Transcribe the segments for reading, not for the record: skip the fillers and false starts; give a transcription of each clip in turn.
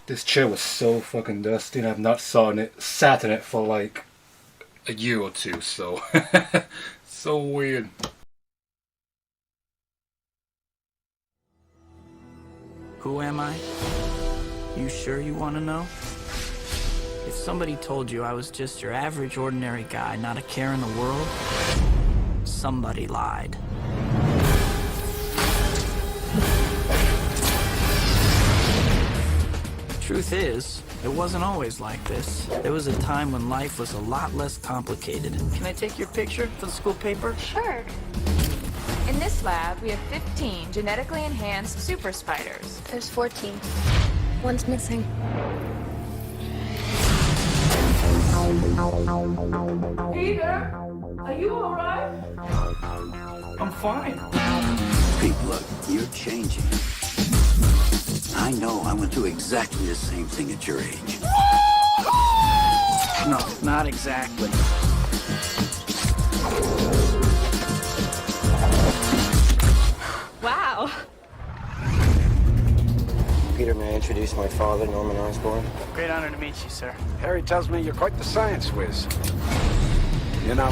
This chair was so fucking dusty and I've not sat in it for like a year or two, so so weird. Who am I? You sure you want to know? If somebody told you I was just your average ordinary guy, not a care in the world, somebody lied. Truth is, it wasn't always like this. There was a time when life was a lot less complicated. Can I take your picture for the school paper? Sure. In this lab, we have 15 genetically enhanced super spiders. There's 14. One's missing. Peter, are you all right? I'm fine. Pete, look, you're changing. I know I went through exactly the same thing at your age. No, not exactly. Wow. Peter, may I introduce my father, Norman Osborn? Great honor to meet you, sir. Harry tells me you're quite the science whiz. You know,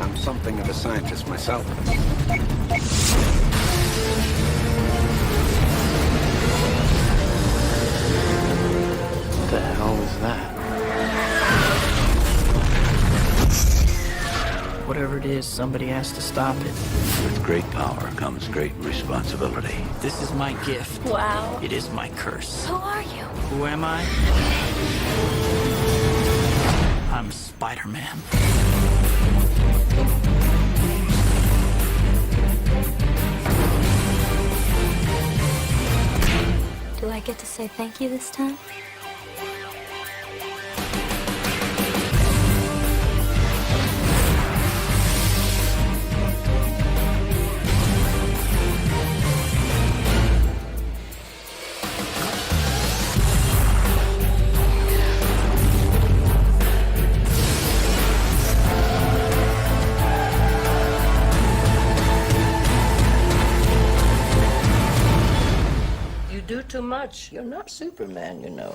I'm something of a scientist myself. What the hell is that? Whatever it is, somebody has to stop it. With great power comes great responsibility. This is my gift. Wow. It is my curse. Who are you? Who am I? I'm Spider-Man. Do I get to say thank you this time? You do too much. You're not Superman, you know.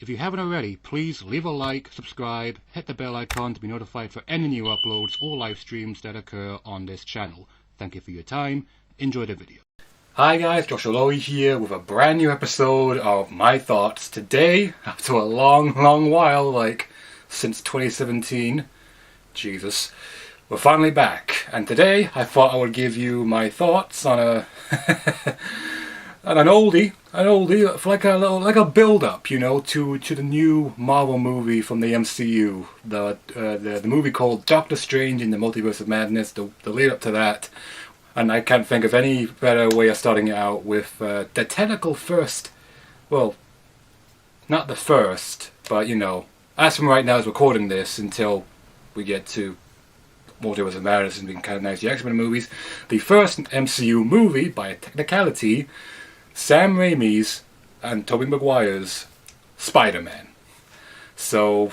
If you haven't already, please leave a like, subscribe, hit the bell icon to be notified for any new uploads or live streams that occur on this channel. Thank you for your time. Enjoy the video. Hi guys, Joshua Lawrie here with a brand new episode of my thoughts. Today, after a long while, like since 2017, Jesus, we're finally back. And today, I thought I would give you my thoughts on an oldie, for like a build-up, you know, to the new Marvel movie from the MCU, the movie called Doctor Strange in the Multiverse of Madness, the lead up to that. And I can't think of any better way of starting it out with the technical first, well, not the first, but you know, as from right now, as recording this until we get to Multiverse of Madness and we can canonize the X-Men movies, the first MCU movie, by a technicality, Sam Raimi's and Tobey Maguire's Spider-Man. So,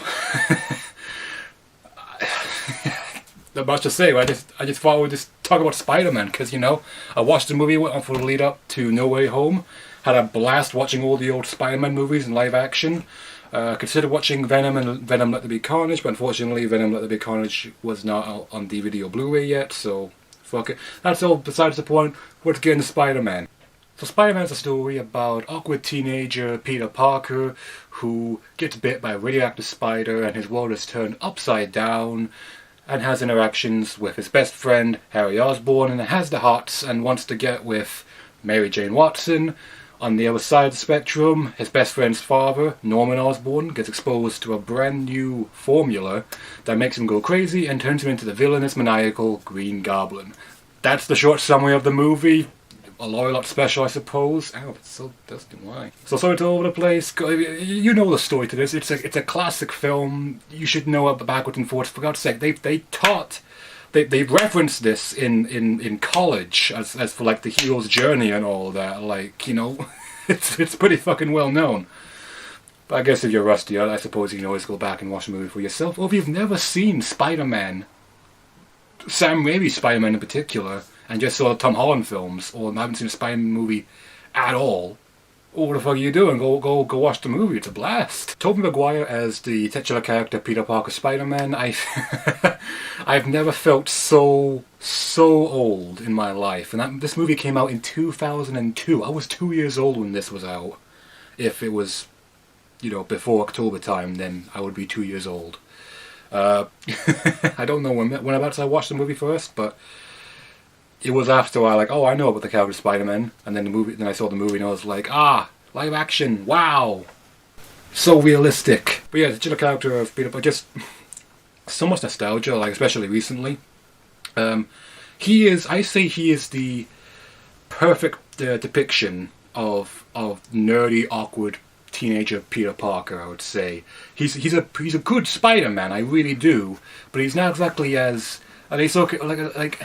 not much to say. I just thought I would just talk about Spider-Man because, you know, I watched the movie, went on for the lead up to No Way Home, had a blast watching all the old Spider-Man movies in live action. Considered watching Venom and Venom Let There Be Carnage, but unfortunately Venom Let There Be Carnage was not out on DVD or Blu-ray yet, so fuck it. That's all besides the point. Let's get into Spider-Man. So Spider-Man's a story about awkward teenager Peter Parker who gets bit by a radioactive spider and his world is turned upside down and has interactions with his best friend Harry Osborn and has the hots and wants to get with Mary Jane Watson. On the other side of the spectrum, his best friend's father, Norman Osborn, gets exposed to a brand new formula that makes him go crazy and turns him into the villainous, maniacal Green Goblin. That's the short summary of the movie. A lot special, I suppose. Ow, it's so dusty. Why? So sorry to all over the place. You know the story to this. It's a classic film. You should know about backwards and forwards. For God's sake, they referenced this in college as for like the hero's journey and all that. Like, you know, it's pretty fucking well known. But I guess if you're rusty, I suppose you can always go back and watch the movie for yourself. Or if you've never seen Spider-Man, Sam Raimi's Spider-Man in particular, and just saw the Tom Holland films, or haven't seen a Spider-Man movie at all, what the fuck are you doing? Go watch the movie. It's a blast. Tobey Maguire as the titular character Peter Parker Spider-Man. I've never felt so old in my life. And this movie came out in 2002. I was 2 years old when this was out. If it was, before October time, then I would be 2 years old. I don't know when about I watched the movie first, but it was after I know about the character Spider-Man, and then I saw the movie and I was like, live action, wow, so realistic. But yeah, the titular character of Peter Parker, just so much nostalgia, especially recently. He is the perfect depiction of nerdy, awkward teenager Peter Parker. I would say he's a good Spider-Man, I really do, but he's not exactly as, and he's like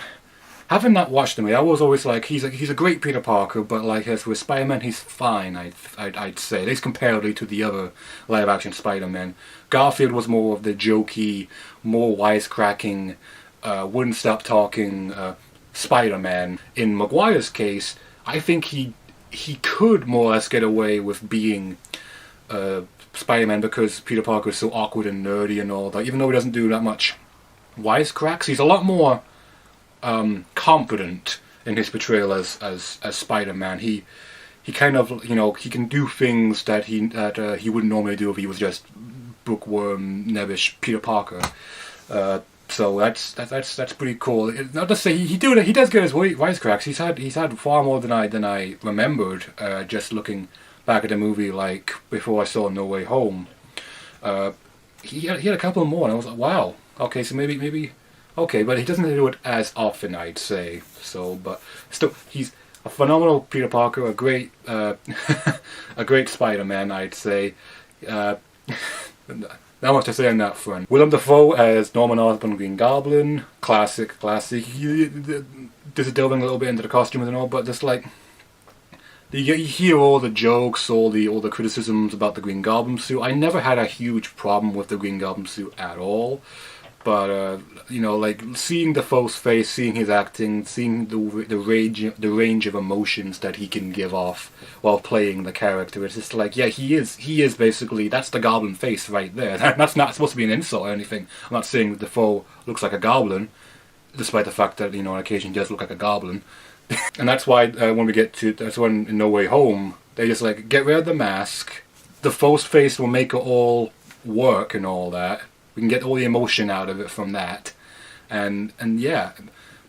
having not watched him, I was always like, he's a great Peter Parker, but as with Spider-Man, he's fine. I'd say, at least comparatively to the other live-action Spider-Man. Garfield was more of the jokey, more wisecracking, wouldn't stop talking Spider-Man. In Maguire's case, I think he could more or less get away with being Spider-Man because Peter Parker is so awkward and nerdy and all that. Even though he doesn't do that much wisecracks, he's a lot more confident in his portrayal as Spider-Man. He kind of he can do things that he wouldn't normally do if he was just bookworm, nebbish Peter Parker. So that's pretty cool. Not to say he does get his wisecracks. He's had far more than I remembered. Just looking back at the movie, before I saw No Way Home, he had a couple more, and I was like, wow. Okay, so maybe. Okay, but he doesn't do it as often, I'd say. So, but still, he's a phenomenal Peter Parker, a great Spider-Man, I'd say. Not much to say on that front. Willem Dafoe as Norman Osborn Green Goblin, classic. Just delving a little bit into the costumes and all, but just you hear all the jokes, all the criticisms about the Green Goblin suit. I never had a huge problem with the Green Goblin suit at all. But seeing Dafoe's face, seeing his acting, seeing the range of emotions that he can give off while playing the character, it's just he is basically, that's the Goblin face right there. That's not supposed to be an insult or anything. I'm not saying that Dafoe looks like a goblin, despite the fact that on occasion he does look like a goblin. And that's why that's when in No Way Home they just get rid of the mask. Dafoe's face will make it all work and all that. We can get all the emotion out of it from that, and yeah.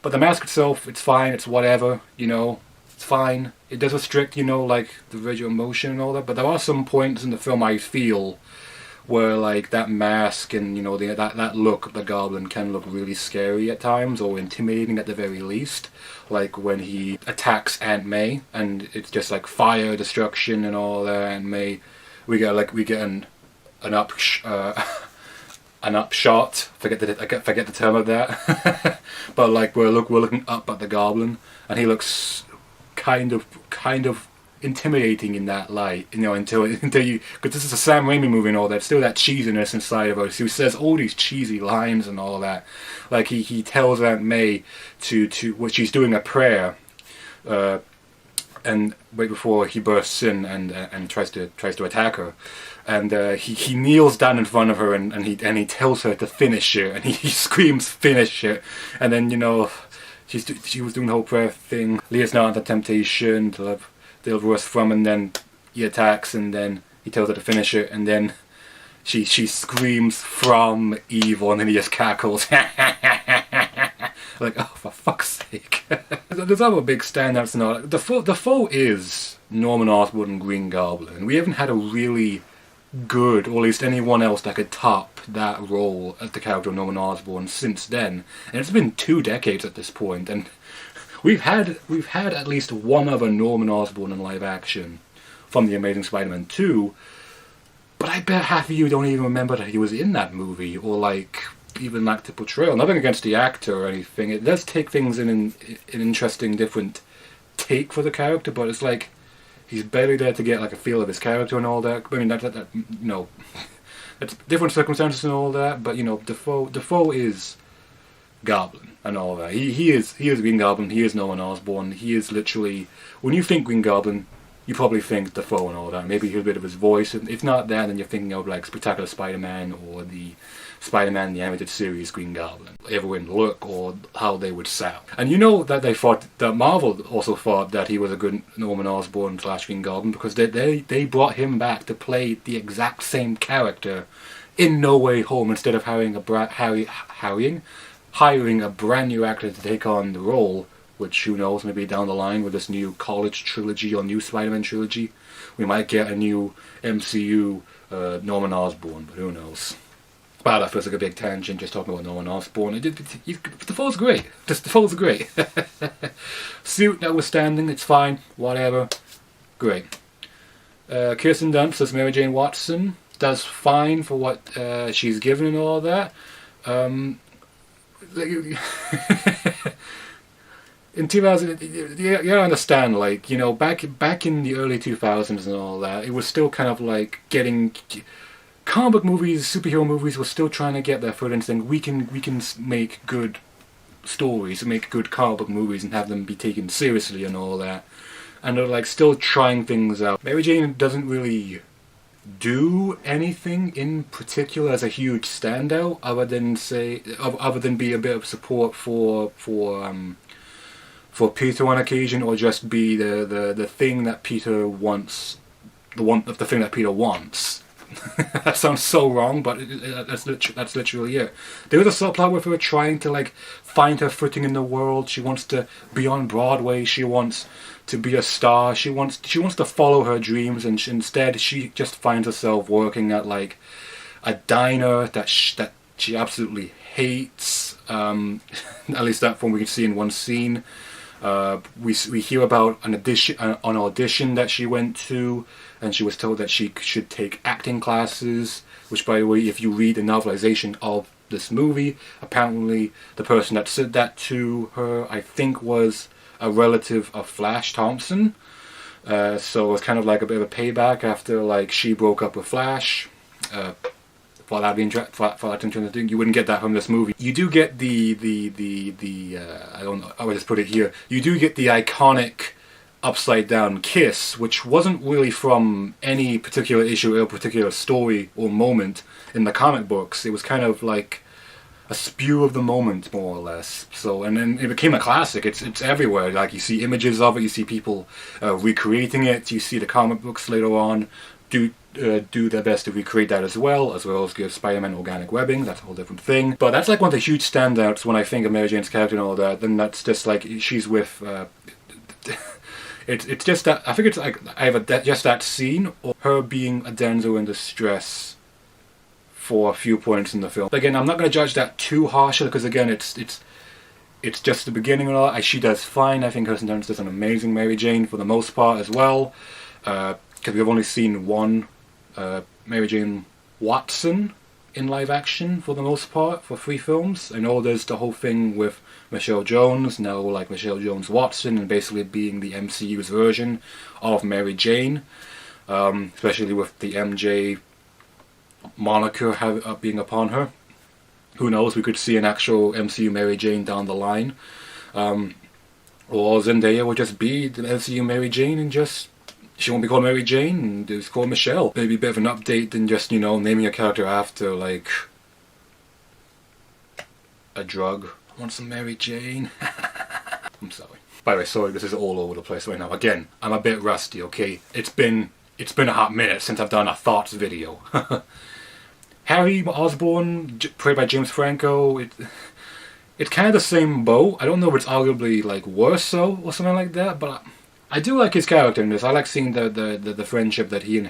But the mask itself, it's fine. It's whatever, it's fine. It does restrict, the visual emotion and all that. But there are some points in the film I feel where that mask and that look of the Goblin can look really scary at times, or intimidating at the very least. Like when he attacks Aunt May, and it's just fire, destruction, and all that. And we get an upshot. Forget the term of that. But we're looking up at the Goblin, and he looks kind of intimidating in that light. Until you, because this is a Sam Raimi movie and all that. Still that cheesiness inside of us. He says all these cheesy lines and all that. He tells Aunt May to which she's doing a prayer. And right before he bursts in and tries to attack her, and he kneels down in front of her and he tells her to finish it, and he screams finish it, and then she was doing the whole prayer thing. Leah's not under temptation to have deliver us from, and then he attacks, and then he tells her to finish it, and then she screams from evil, and then he just cackles. Oh, for fuck's sake. There's other big standouts now. Dafoe is Norman Osborn and Green Goblin. We haven't had a really good, or at least anyone else that could top that role as the character of Norman Osborn since then. And it's been 2 decades at this point, and we've had at least one other Norman Osborn in live action from The Amazing Spider-Man 2, but I bet half of you don't even remember that he was in that movie, or even the portrayal. Nothing against the actor or anything. It does take things in an interesting, different take for the character, but it's he's barely there to get a feel of his character and all that. I mean, that's different circumstances and all that. But Dafoe is Goblin and all that. He is Green Goblin. He is Norman Osborn. He is literally, when you think Green Goblin, you probably think Dafoe and all that. Maybe you hear a bit of his voice. If not that, then you're thinking of like Spectacular Spider-Man or the Spider-Man the Animated Series Green Goblin. Everyone look or how they would sound. And you know that they thought, that Marvel also thought that he was a good Norman Osborn / Green Goblin because they brought him back to play the exact same character in No Way Home instead of hiring a brand new actor to take on the role, which who knows, maybe down the line with this new college trilogy or new Spider-Man trilogy, we might get a new MCU Norman Osborn, but who knows. Wow, that feels like a big tangent just talking about Norman Osborn. Defoe's great. Defoe's great. Suit notwithstanding, it's fine, whatever. Great. Kirsten Dunst as Mary Jane Watson does fine for what she's given and all that. In 2000, you understand, like, you know, back in the early 2000s and all that, it was still kind of like getting comic book movies, superhero movies were still trying to get their foot in, saying we can make good stories, make good comic book movies, and have them be taken seriously and all that. And they're like still trying things out. Mary Jane doesn't really do anything in particular as a huge standout, other than be a bit of support for Peter on occasion, or just be the thing that Peter wants, the thing that Peter wants. That sounds so wrong, but that's literally it. There is a subplot with her trying to like find her footing in the world. She wants to be on Broadway. She wants to be a star. She wants to follow her dreams, and instead she just finds herself working at like a diner that she absolutely hates. At least that one we can see in one scene. We hear about an audition that she went to, and she was told that she should take acting classes, which, by the way, if you read the novelization of this movie, apparently the person that said that to her, I think, was a relative of Flash Thompson. So it was kind of like a bit of a payback after like she broke up with Flash. For that interesting thing, you wouldn't get that from this movie. You do get the I don't know, I would just put it here. You do get the iconic upside down kiss, which wasn't really from any particular issue or particular story or moment in the comic books. It was kind of like a spew of the moment, more or less. So, and then it became a classic. It's everywhere. Like, you see images of it, you see people recreating it, you see the comic books later on do their best to recreate that as well as give Spider-Man organic webbing. That's a whole different thing. But that's like one of the huge standouts when I think of Mary Jane's character and all that. Then that's just like she's with. It's just that I think it's like just that scene or her being a damsel in distress for a few points in the film. Again, I'm not going to judge that too harshly because again, it's just the beginning and all that. She does fine. I think Kirsten Dunst does an amazing Mary Jane for the most part as well. Because we've only seen one Mary Jane Watson in live action for the most part for 3 films. I know there's the whole thing with Michelle Jones, now like Michelle Jones Watson, and basically being the MCU's version of Mary Jane, especially with the MJ moniker being upon her. Who knows, we could see an actual MCU Mary Jane down the line. Or Zendaya will just be the MCU Mary Jane and just she won't be called Mary Jane and it's called Michelle. Maybe a bit of an update than just, you know, naming a character after like a drug. I want some Mary Jane. I'm sorry. By the way, sorry, this is all over the place right now. Again, I'm a bit rusty, okay? It's been a hot minute since I've done a thoughts video. Harry Osborn, played by James Franco, it's kind of the same boat. I don't know if it's arguably like worse so or something like that, but I do like his character in this. I like seeing the friendship that he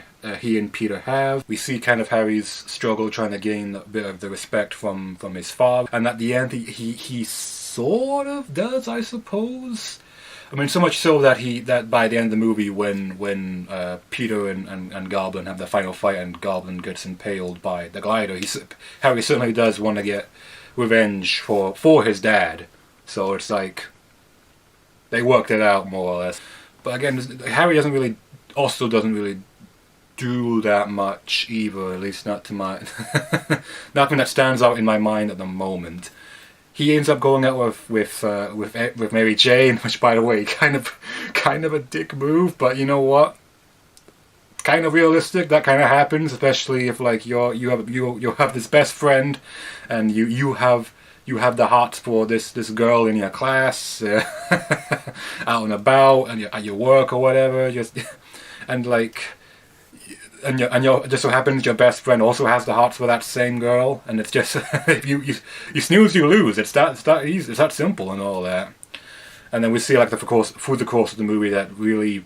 and Peter have. We see kind of Harry's struggle trying to gain a bit of the respect from his father, and at the end he sort of does, I suppose. I mean, so much so that by the end of the movie, when Peter and Goblin have the final fight and Goblin gets impaled by the glider, Harry certainly does want to get revenge for his dad. So it's like they worked it out more or less. But again, Harry doesn't really do that much either, at least not to my nothing that stands out in my mind at the moment. he ends up going out with Mary Jane, which, by the way, kind of a dick move, but you know what? Kind of realistic. That kind of happens, especially if like you have this best friend, and you have the hearts for this girl in your class, out and about, and at your work or whatever, and your just so happens your best friend also has the hearts for that same girl, and it's just if you snooze, you lose. It's that easy. It's that simple and all that. And then we see like through the course of the movie that really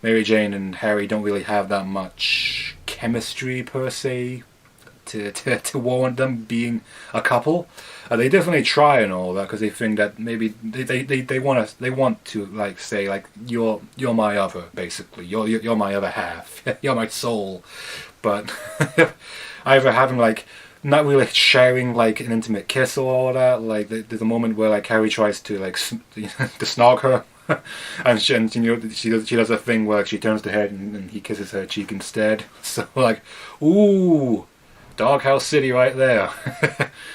Mary Jane and Harry don't really have that much chemistry per se to warrant them being a couple. They definitely try and all that because they think that maybe they want to like say like you're my other, basically you're my other half, you're my soul, but either having like not really sharing like an intimate kiss or all that. Like there's a moment where like Harry tries to like to snog her. and she does a thing where she turns the head and he kisses her cheek instead. So like, ooh, Doghouse City right there.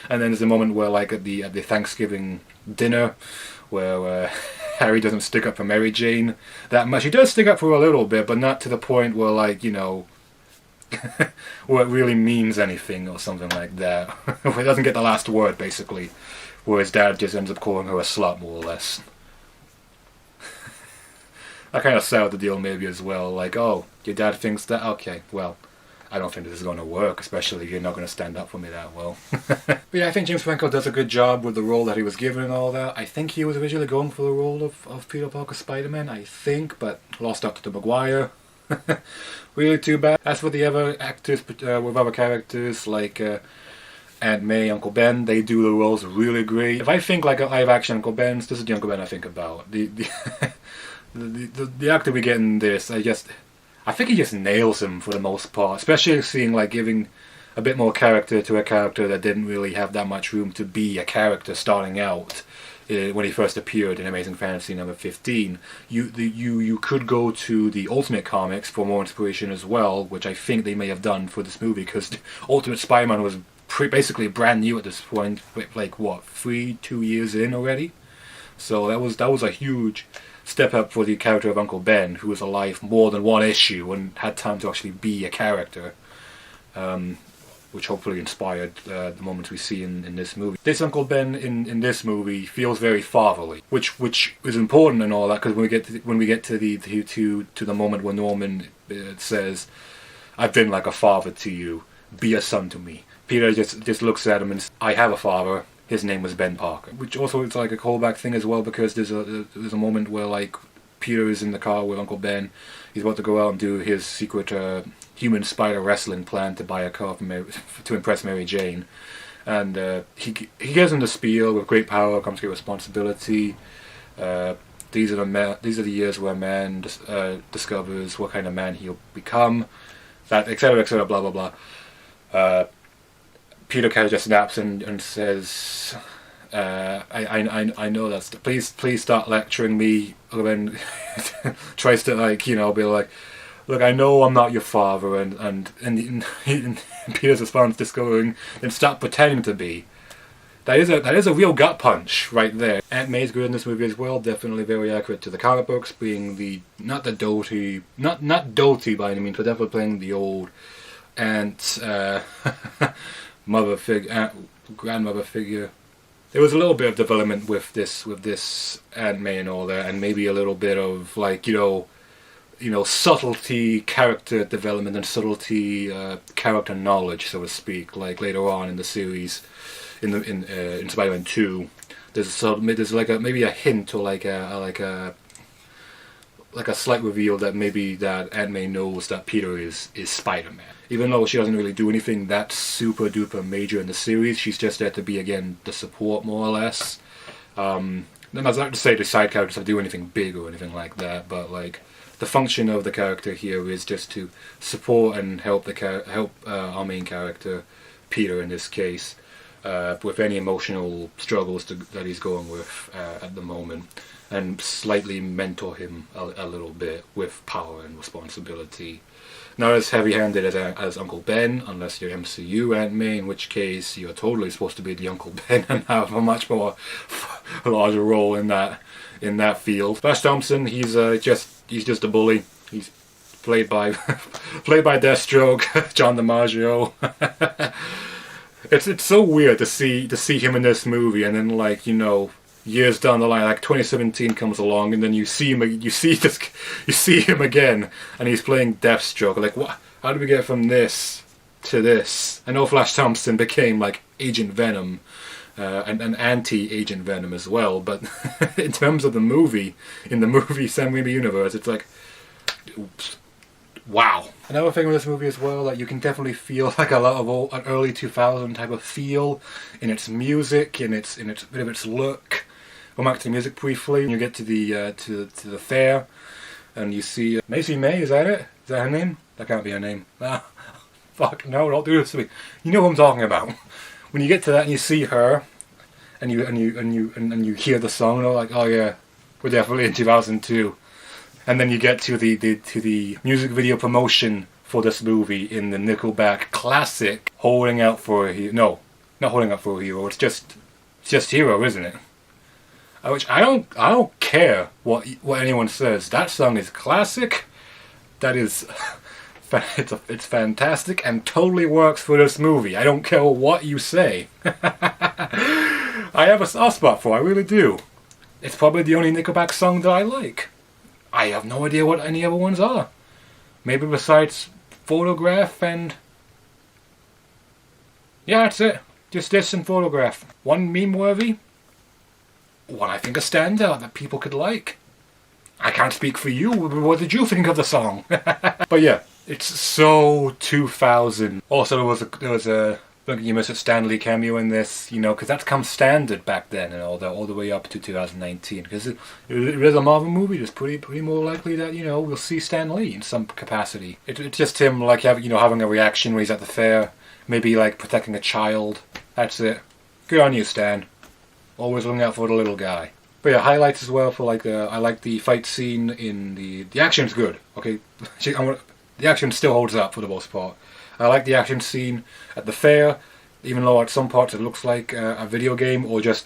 And then there's a moment where like at the Thanksgiving dinner where Harry doesn't stick up for Mary Jane that much. He does stick up for her a little bit, but not to the point where like, you know, where it really means anything or something like that. Where it doesn't get the last word, basically. Where his dad just ends up calling her a slut, more or less. I kind of settled the deal maybe as well. Like, oh, your dad thinks that? Okay, well, I don't think this is going to work, especially if you're not going to stand up for me that well. But yeah, I think James Franco does a good job with the role that he was given and all that. I think he was originally going for the role of Peter Parker Spider-Man, I think, but lost out to Tobey Maguire. Really too bad. As for the other actors with other characters, like Aunt May, Uncle Ben, they do the roles really great. If I think like a live-action Uncle Ben, this is the Uncle Ben I think about. The actor we get in this, I think he just nails him for the most part, especially seeing like giving a bit more character to a character that didn't really have that much room to be a character starting out when he first appeared in Amazing Fantasy number 15. You could go to the Ultimate Comics for more inspiration as well, which I think they may have done for this movie, because Ultimate Spider-Man was basically brand new at this point, like what, 2 years in already. So that was a huge step up for the character of Uncle Ben, who was alive more than one issue and had time to actually be a character, which hopefully inspired the moments we see in this movie. This Uncle Ben in this movie feels very fatherly, which is important and all that, because when we get to the moment where Norman says, "I've been like a father to you, be a son to me." Peter just looks at him and says, "I have a father. His name was Ben Parker," which also is like a callback thing as well, because there's a moment where like Peter is in the car with Uncle Ben. He's about to go out and do his secret human spider wrestling plan to buy a car to impress Mary Jane, and he gives him the spiel: with great power comes great responsibility. These are the years where man discovers what kind of man he'll become. That etc. Blah blah blah. Peter kind of just snaps and says, "I know that's please start lecturing me." And then tries to like, you know, be like, "Look, I know I'm not your father," and Peter's response, discovering, "Then stop pretending to be." That is a real gut punch right there. Aunt May's good in this movie as well. Definitely very accurate to the comic books, being not doty by any means, but definitely playing the old aunt. Grandmother figure. There was a little bit of development with this Aunt May and all that, and maybe a little bit of like, you know, subtlety, character development, and subtlety, character knowledge, so to speak. Like later on in the series, in Spider-Man 2, there's like maybe a hint or like a slight reveal that maybe that Aunt May knows that Peter is Spider-Man. Even though she doesn't really do anything that super duper major in the series, she's just there to be, again, the support, more or less. I'm not to say the side characters have to do anything big or anything like that, but like the function of the character here is just to support and help our main character, Peter in this case, with any emotional struggles that he's going with at the moment. and slightly mentor him a little bit with power and responsibility. Not as heavy-handed as Uncle Ben, unless you're MCU Aunt May, in which case you're totally supposed to be the Uncle Ben and have a much more larger role in that field. Flash Thompson, he's just a bully. He's played by Deathstroke, John DiMaggio. It's so weird to see him in this movie, and then, like, you know, years down the line, like 2017 comes along, and then you see him again, and he's playing Deathstroke. Like, what? How did we get from this to this? I know Flash Thompson became like Agent Venom, and anti-Agent Venom as well. But in terms of the movie, in the movie Sam Raimi universe, it's like, oops. Wow. Another thing with this movie as well, like, you can definitely feel like a lot of an early 2000 type of feel in its music, in its bit of its look. Go back to the music briefly. You get to the fair, and you see Macy May. Is that it? Is that her name? That can't be her name. Ah, fuck no! Don't do this to me. You know what I'm talking about. When you get to that and you see her, and you hear the song, you're like, oh yeah, we're definitely in 2002. And then you get to the music video promotion for this movie in the Nickelback classic, "Holding Out for a Hero." No, not "Holding Out for a Hero." It's just "Hero," isn't it? Which I don't care what anyone says. That song is classic. That is, it's fantastic and totally works for this movie. I don't care what you say. I have a soft spot for it, I really do. It's probably the only Nickelback song that I like. I have no idea what any other ones are. Maybe besides Photograph and... yeah, that's it. Just this and Photograph. One meme-worthy. One I think a standout that people could like. I can't speak for you. What did you think of the song? But yeah, it's so 2000. Also, there was a Look, you missed a Stan Lee cameo in this, you know, because that's come standard back then, and all the way up to 2019. Because it is a Marvel movie, it's pretty more likely that, you know, we'll see Stan Lee in some capacity. It's just him, like, having a reaction when he's at the fair, maybe like protecting a child. That's it. Good on you, Stan. Always looking out for the little guy. But yeah, highlights as well for like I like the fight scene in the action's good. Okay, the action still holds up for the most part. I like the action scene at the fair, even though at some parts it looks like a video game or just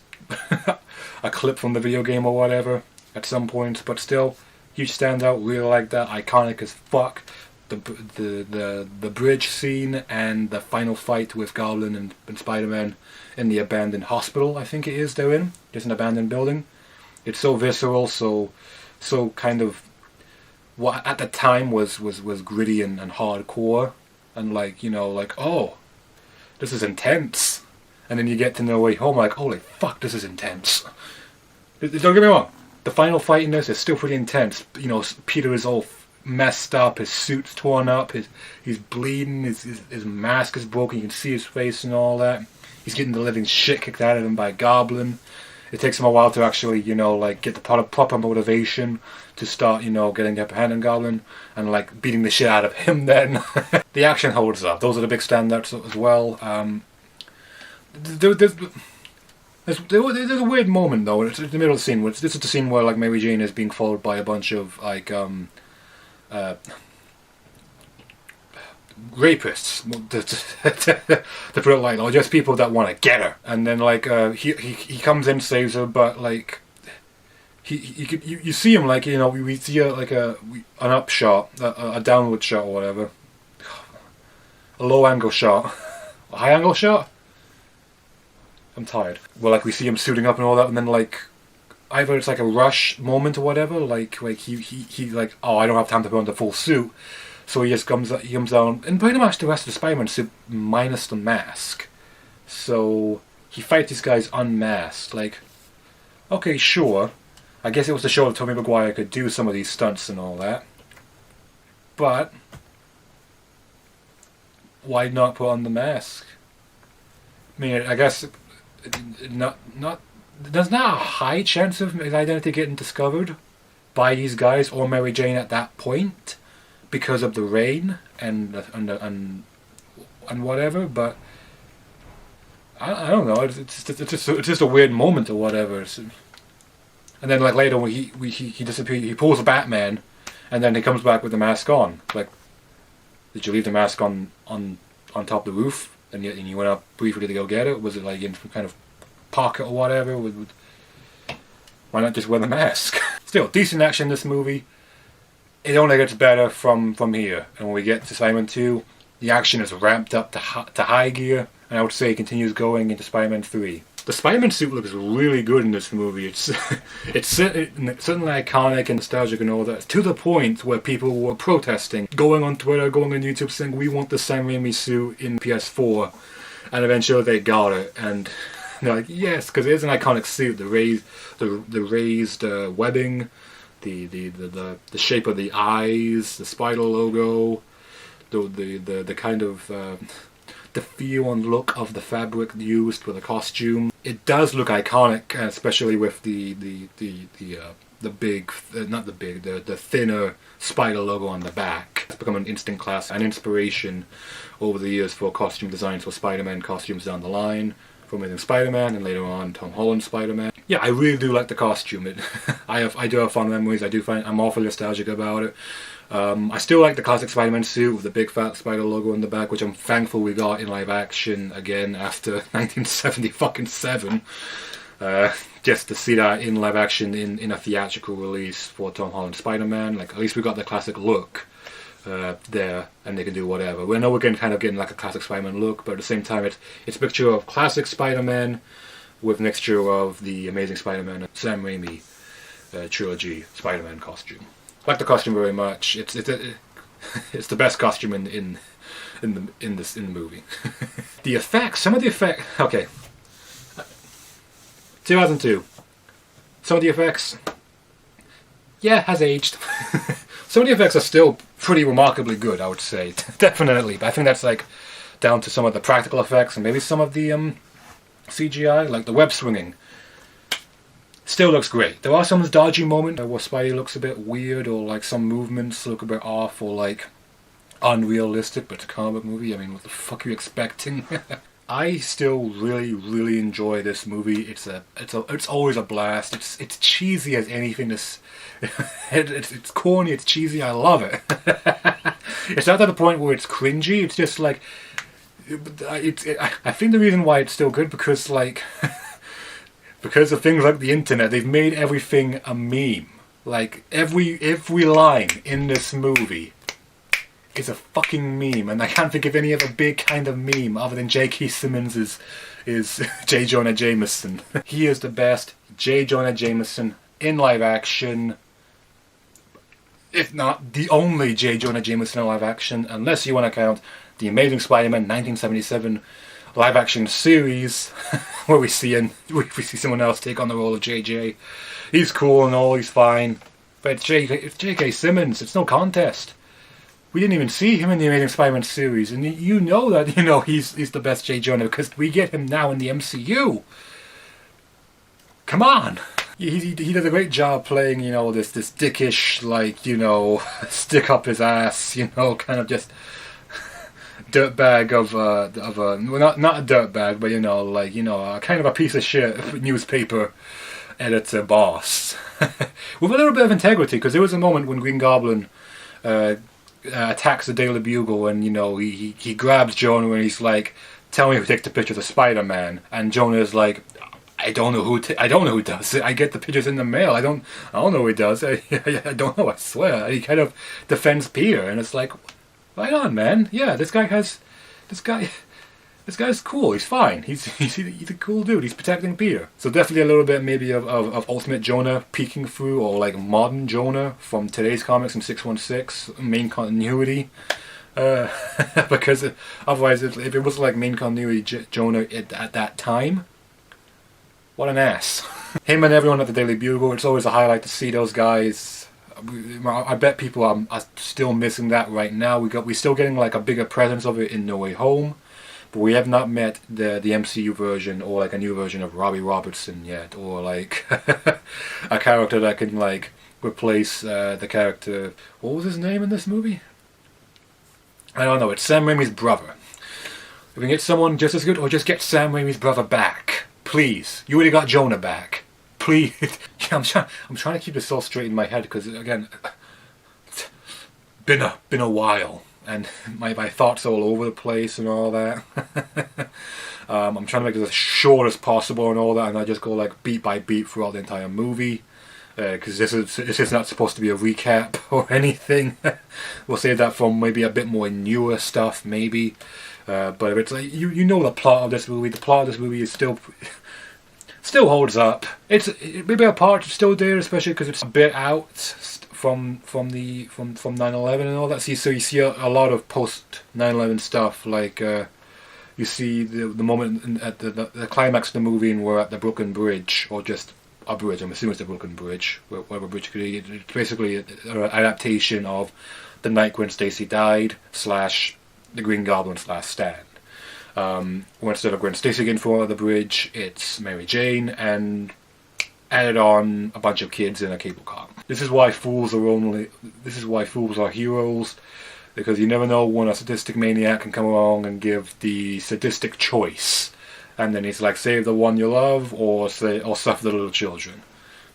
a clip from the video game or whatever at some points. But still, huge standout. Really like that. Iconic as fuck. The bridge scene and the final fight with Goblin and Spider-Man in the abandoned hospital. I think it is they're in. Just an abandoned building. It's so visceral, so kind of what at the time was gritty and hardcore. And like, you know, like, oh, this is intense. And then you get to No Way Home, like, holy fuck, this is intense. Don't get me wrong, the final fight in this is still pretty intense. You know, Peter is all messed up, his suit's torn up, he's bleeding, his mask is broken, you can see his face and all that. He's getting the living shit kicked out of him by Goblin. It takes him a while to actually, you know, like, get the proper motivation to start, you know, getting the upper hand on Goblin and, like, beating the shit out of him then. The action holds up. Those are the big standouts as well. There's a weird moment, though. It's in the middle of the scene. This is the scene where, like, Mary Jane is being followed by a bunch of, like, rapists, to put it like, or just people that want to get her. And then, like, he comes in, saves her, but, like, you see him, like, you know, we see an upshot, a downward shot or whatever, a low angle shot, a high angle shot. I'm tired. Well, like, we see him suiting up and all that, and then, like, either it's like a rush moment or whatever, like he like, oh, I don't have time to put on the full suit. So he just comes down, and pretty much the rest of the Spider-Man suit minus the mask. So he fights these guys unmasked. Like, okay, sure. I guess it was to show that Tobey Maguire could do some of these stunts and all that. But why not put on the mask? I mean, I guess there's not a high chance of his identity getting discovered by these guys or Mary Jane at that point, because of the rain and whatever, but I don't know. It's just a weird moment or whatever. And then like later when he disappears, he pulls a Batman, and then he comes back with the mask on. Like, did you leave the mask on top of the roof, and you went up briefly to go get it? Was it like in some kind of pocket or whatever? Why not just wear the mask? Still, decent action in this movie. It only gets better from here. And when we get to Spider-Man 2, the action is ramped up to high gear, and I would say it continues going into Spider-Man 3. The Spider-Man suit looks really good in this movie. It's certainly iconic and nostalgic and all that, to the point where people were protesting, going on Twitter, going on YouTube, saying we want the Sam Raimi suit in PS4, and eventually they got it. And they're like, yes, because it is an iconic suit. The raised webbing, the shape of the eyes, the spider logo, the kind of the feel and look of the fabric used for the costume. It does look iconic, especially with the thinner spider logo on the back. It's become an instant classic, an inspiration over the years for costume designs for Spider-Man costumes down the line. For Amazing Spider-Man, and later on Tom Holland's Spider-Man. Yeah, I really do like the costume. I do have fond memories. I'm awfully nostalgic about it. I still like the classic Spider-Man suit with the big fat spider logo on the back, which I'm thankful we got in live action again after 1977. Just to see that in live action in a theatrical release for Tom Holland's Spider-Man. Like, at least we got the classic look there, and they can do whatever. We know we're getting like a classic Spider-Man look, but at the same time it's a picture of classic Spider-Man with mixture of the Amazing Spider-Man and Sam Raimi trilogy Spider-Man costume. I like the costume very much. It's the best costume in the movie. The effects, some of the effects. Okay, 2002. Some of the effects, yeah, has aged. Some of the effects are still pretty remarkably good, I would say. Definitely. But I think that's like down to some of the practical effects and maybe some of the CGI, like the web swinging. Still looks great. There are some dodgy moments where Spidey looks a bit weird, or like some movements look a bit off, or like unrealistic, but it's a comic movie. I mean, what the fuck are you expecting? I still really, really enjoy this movie. It's always a blast. It's cheesy as anything. It's corny. It's cheesy. I love it. It's not to the point where it's cringy. It's just like I think the reason why it's still good because because of things like the internet, they've made everything a meme. Like every line in this movie is a fucking meme, and I can't think of any other big kind of meme other than J.K. Simmons is J. Jonah Jameson. He is the best J. Jonah Jameson in live action, if not the only J. Jonah Jameson in live action, unless you want to count the Amazing Spider-Man 1977 live action series, where we see someone else take on the role of JJ. He's cool and all, he's fine, but it's J.K. Simmons. It's no contest. We didn't even see him in the Amazing Spider-Man series, and you know that he's the best J. Jonah because we get him now in the MCU. Come on, he does a great job playing this dickish, like, stick up his ass, kind of just dirtbag of a not a dirtbag, but a kind of a piece of shit newspaper editor boss with a little bit of integrity, because there was a moment when Green Goblin attacks the Daily Bugle, and he grabs Jonah and he's like, "Tell me who takes the pictures of Spider-Man," and Jonah is like, I don't know who does it. I get the pictures in the mail. I don't know who he does. I don't know. I swear. And he kind of defends Peter, and it's like, right on, man. Yeah, this guy's cool. He's fine. He's a cool dude. He's protecting Peter. So definitely a little bit maybe of Ultimate Jonah peeking through, or like modern Jonah from today's comics in 616 main continuity. Because otherwise, if it was like main continuity Jonah at that time, what an ass. Him and everyone at the Daily Bugle, it's always a highlight to see those guys. I bet people are still missing that right now. We're still getting like a bigger presence of it in No Way Home, but we have not met the MCU version, or like a new version of Robbie Robertson yet, or like a character that can like replace the character. What was his name in this movie? I don't know. It's Sam Raimi's brother. If we can get someone just as good, or just get Sam Raimi's brother back. Please. You already got Jonah back. please. Yeah, I'm trying to keep this all straight in my head because again, it's been a while, and my thoughts all over the place and all that. I'm trying to make this as short as possible and all that, and I just go like beat by beat throughout the entire movie. Because this is not supposed to be a recap or anything. We'll save that for maybe a bit more newer stuff, maybe. But if it's like you know the plot of this movie. The plot of this movie is still holds up. Maybe a part is still there, especially because it's a bit out from 9/11 and all that. So you see a lot of post 9/11 stuff, like you see the moment at the climax of the movie, and we're at the Brooklyn Bridge, or just a bridge. I'm assuming it's the Brooklyn Bridge, whatever bridge it could be. It's basically an adaptation of the night Gwen Stacy died / the Green Goblin / Stan. Where instead of Gwen Stacy getting thrown out of the bridge, it's Mary Jane, and added on a bunch of kids in a cable car. This is why fools are heroes, because you never know when a sadistic maniac can come along and give the sadistic choice. And then he's like, save the one you love, or suffer the little children.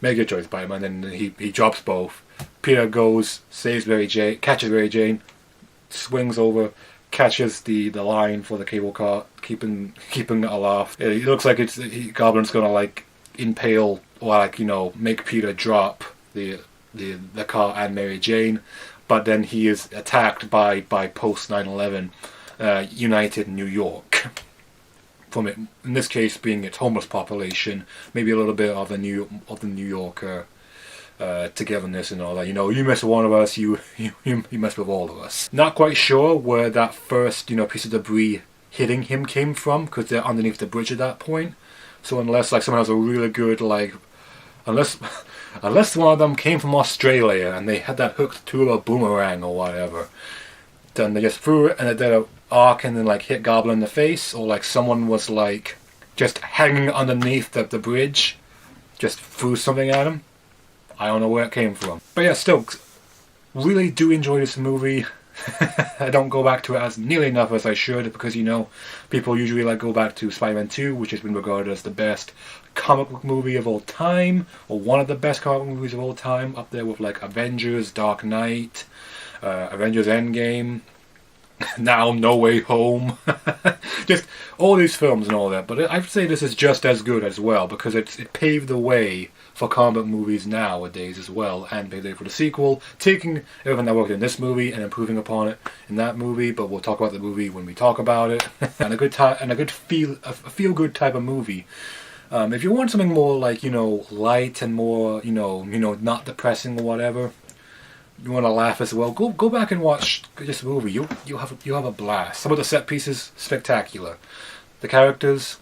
Make your choice, Spider-Man. And then he drops both. Peter goes, saves Mary Jane, catches Mary Jane, swings over, catches the line for the cable car, keeping it aloft. It looks like Goblin's gonna like impale, or like, make Peter drop the car and Mary Jane. But then he is attacked by post 9/11 United New York. From it, in this case, being its homeless population, maybe a little bit of the New Yorker togetherness and all that. You mess with one of us, you mess with all of us. Not quite sure where that first piece of debris hitting him came from, because they're underneath the bridge at that point. So unless like someone has a really good unless one of them came from Australia and they had that hooked to a boomerang or whatever, then they just threw it and it did a arc and then like hit Goblin in the face, or like someone was like just hanging underneath the bridge, just threw something at him. I don't know where it came from. But yeah, still, really do enjoy this movie. I don't go back to it as nearly enough as I should, because people usually like go back to Spider-Man 2, which has been regarded as the best comic book movie of all time, or one of the best comic book movies of all time, up there with like Avengers, Dark Knight, Avengers Endgame, now No Way Home. Just all these films and all that. But I'd say this is just as good as well, because it paved the way for comic book movies nowadays as well, and paved the way for the sequel, taking everything that worked in this movie and improving upon it in that movie. But we'll talk about the movie when we talk about it. And a feel good type of movie. If you want something more like light and more not depressing or whatever, you want to laugh as well, go back and watch this movie. You'll have a blast. Some of the set pieces spectacular. The characters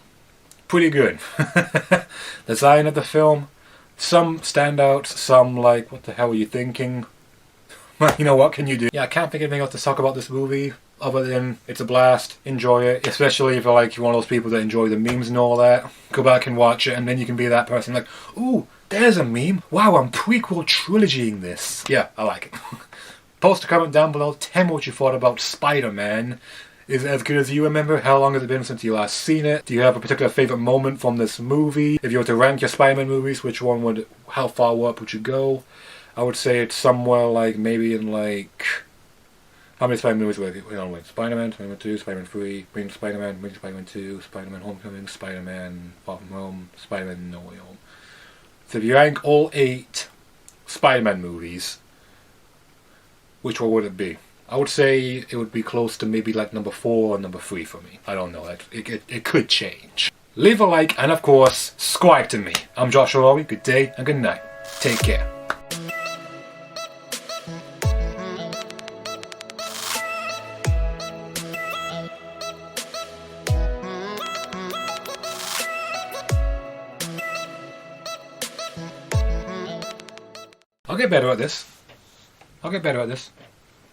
pretty good. Design of the film, some standouts, some like what the hell are you thinking? What can you do? Yeah, I can't think of anything else to talk about this movie other than it's a blast. Enjoy it, especially if you're one of those people that enjoy the memes and all that. Go back and watch it, and then you can be that person like, ooh, there's a meme. Wow, I'm prequel trilogying this. Yeah, I like it. Post a comment down below. Tell me what you thought about Spider-Man. Is it as good as you remember? How long has it been since you last seen it? Do you have a particular favourite moment from this movie? If you were to rank your Spider-Man movies, how far up would you go? I would say it's somewhere like maybe in like... How many Spider-Man movies were we on with? Spider-Man, Spider-Man 2, Spider-Man 3, Green Spider-Man, Green Spider-Man 2, Spider-Man Homecoming, Spider-Man Far From Home, Spider-Man No Way Home. So if you rank all 8 Spider-Man movies, which one would it be? I would say it would be close to maybe like number 4 or number 3 for me. I don't know. It could change. Leave a like and of course, subscribe to me. I'm Joshua Lawrie. Good day and good night. Take care. I'll get better at this.